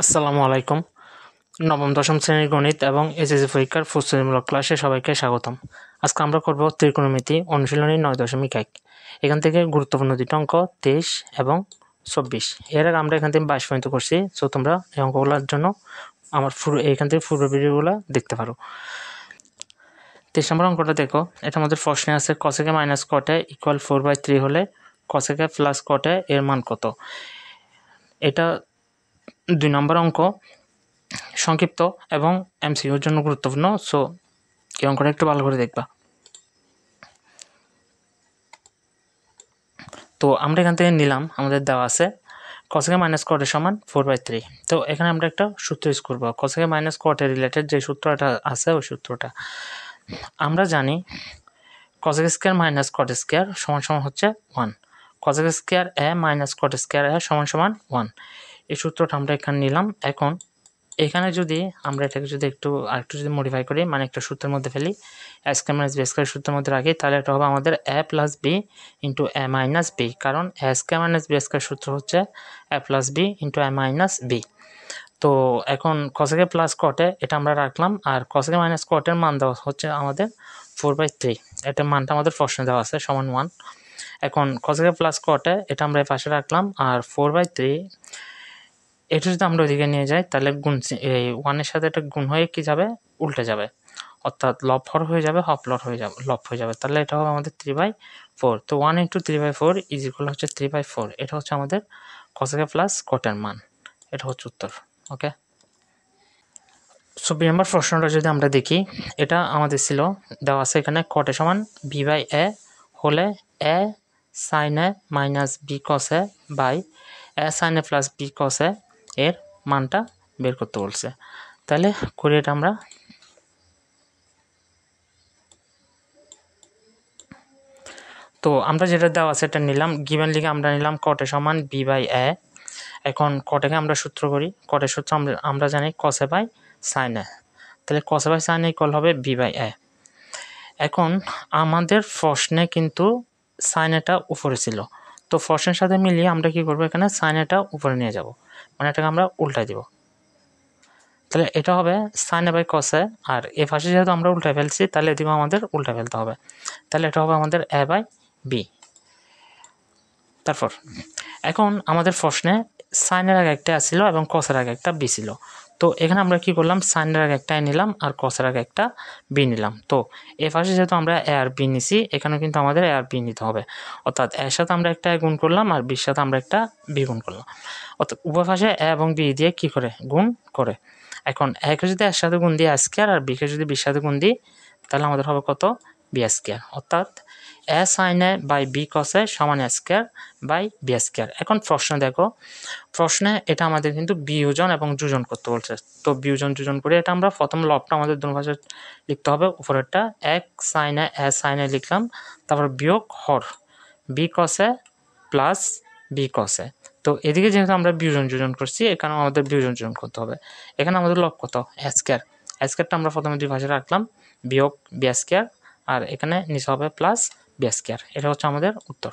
আসসালামু আলাইকুম। নবম দশম শ্রেণীর গণিত এবং এসএসসি পরীক্ষার প্রস্তুতিমূলক ক্লাসে সবাইকে স্বাগতম। আজকে আমরা করব ত্রিকোণমিতি অনুশীলনী 9.1। এখান থেকে গুরুত্বপূর্ণ দুটো অঙ্ক 23 এবং 24। এর আগে আমরা এখান থেকে 22 পর্যন্ত করছি। সো তোমরা এই অঙ্কগুলোর জন্য আমার এখান থেকে পূর্ব ভিডিওগুলো দেখতে পারো। 23 নম্বর অঙ্কটা দেখো, এটা আমাদের প্রশ্নে আছে কসেকে মাইনাস কটে ইকুয়াল 4/3 হলে কসেকে প্লাস কটে এর মান কত। এটা 2 নম্বর অঙ্ক, সংক্ষিপ্ত এবং এমসিকিউর জন্য গুরুত্বপূর্ণ। সো এই অঙ্কটা একটু ভালো করে দেখবা। তো আমরা এখান থেকে নিলাম, আমাদের দেওয়া আছে কসেকে মাইনাস কটের সমান 4/3। তো এখানে আমরা একটা সূত্র ইউজ করবো, কসেকে মাইনাস কটের রিলেটেড যে সূত্রটা আছে ওই সূত্রটা আমরা জানি। Cosec square minus cot square সমান সমান হচ্ছে 1। কসেক স্কোয়ার এ মাইনাস কট স্কোয়ার এ সমান সমান 1। এই সূত্রটা আমরা এখানে নিলাম। এখন এখানে যদি আমরা এটাকে যদি আরেকটু যদি মডিফাই করি, মানে একটা সূত্রের মধ্যে ফেলি, এ স্কোয়ার মাইনাস বি স্কোয়ার সূত্রের মধ্যে রাখি, তাহলে এটা হবে আমাদের এ প্লাস বি ইন্টু এ মাইনাস বি। কারণ এ স্কোয়ার মাইনাস বি স্কোয়ার সূত্র হচ্ছে এ প্লাস বি ইন্টু এ মাইনাস বি। তো এখন কসেকে প্লাস কটে এটা আমরা রাখলাম, আর কসেকে মাইনাস কটের মান দেওয়া হচ্ছে আমাদের 4/3। এটার মানটা আমাদের প্রশ্নে দেওয়া আছে সমান 1। এখন কসেকে প্লাস কটে এটা আমরা এই পাশে রাখলাম, আর 4/3 এটা যদি আমরা ওইদিকে নিয়ে যাই তাহলে গুণ এই 1-এর সাথে এটা গুণ হয়ে কি যাবে, উল্টে যাবে, অর্থাৎ লব হর হয়ে যাবে, লব হয়ে যাবে। তাহলে এটা হবে আমাদের 3/4। তো 1 × 3/4 ইজ ইকুয়াল হচ্ছে 3/4। এটা হচ্ছে আমাদের কসেকে প্লাস কটের মান। এটা হচ্ছে উত্তর। ওকে, 24 নম্বর প্রশ্নটা যদি আমরা দেখি, এটা আমাদের ছিল দেওয়া আছে এখানে কটে সমান b/a হলে a sin a minus B cos a by a sin a plus B cos a এর মানটা বের করতে বলছে। তাহলে করি এটা আমরা। তো আমরা যেটা দেওয়া আছে এটা নিলাম, গিভেন লিখে আমরা নিলাম কটে সমান b/a। এখন কটেকে আমরা সূত্র করি, কটের সূত্র আমরা জানি cos a by sin a। তাহলে cos a by sin a equal হবে b/a। এখন আমাদের প্রশ্নে কিন্তু sin a উপরে ছিল, তো প্রশ্নের সাথে মিলিয়ে আমরা কি করব, এখানে sin a উপরে নিয়ে যাব, মানে এটাকে আমরা উল্টাই দিব। তাহলে এটা হবে sin a by cos a, আর এ পাশে যেহেতু আমরা উল্টাই ফেলছি তাহলে এদিকেও আমাদের উল্টা ফেলতে হবে। তাহলে এটা হবে আমাদের a/b। তারপর এখন আমাদের প্রশ্নে সাইনের আগে একটা ছিল এবং কসের আগে একটা বি ছিল। তো এখানে আমরা কি করলাম, সাইনের আগে একটা নিলাম আর কসের আগে একটা বি নিলাম। তো এ পাশে যেহেতু আমরা এ আর বি নিছি, এখানেও কিন্তু আমাদের এ আর বি নিতে হবে, অর্থাৎ এর সাথে আমরা একটা গুণ করলাম আর বির সাথে আমরা একটা বি গুণ করলাম, অর্থাৎ উভয় পাশে এ এবং বি দিয়ে কি করে গুণ করে। এখন একে যদি এর সাথে গুণ দিই এ স্কোয়ার, আর বিকে যদি বির সাথে গুণ দিই তাহলে আমাদের হবে কত, বি স্কোয়ার। অর্থাৎ এ সাইন এ বাই বি কস এ সমান এ স্কোয়ার বাই বি স্কোয়ার। এখন প্রশ্ন দেখো, প্রশ্নে এটা আমাদের কিন্তু বিয়োজন এবং যোজন করতে বলছে। তো বিয়োজন যোজন করে এটা আমরা প্রথম লবটা আমাদের দুই পাশে লিখতে হবে, উপরেরটা এক সাইন এ সাইন এ লিখলাম, তারপর বিয়োগ হর বি কস এ প্লাস বি কস এ। তো এদিকে যেহেতু আমরা বিয়োজন যোজন করছি, এখানে আমাদের বিয়োজন যোজন করতে হবে। এখানে আমাদের লব কত, এ স্কোয়ার। এ স্কোয়ারটা আমরা প্রথমে দুই পাশে রাখলাম, বিয়োগ বি স্কোয়ার, আর এখানে নিচে হবে প্লাস বি স্কোয়ার। এটা হচ্ছে আমাদের উত্তর।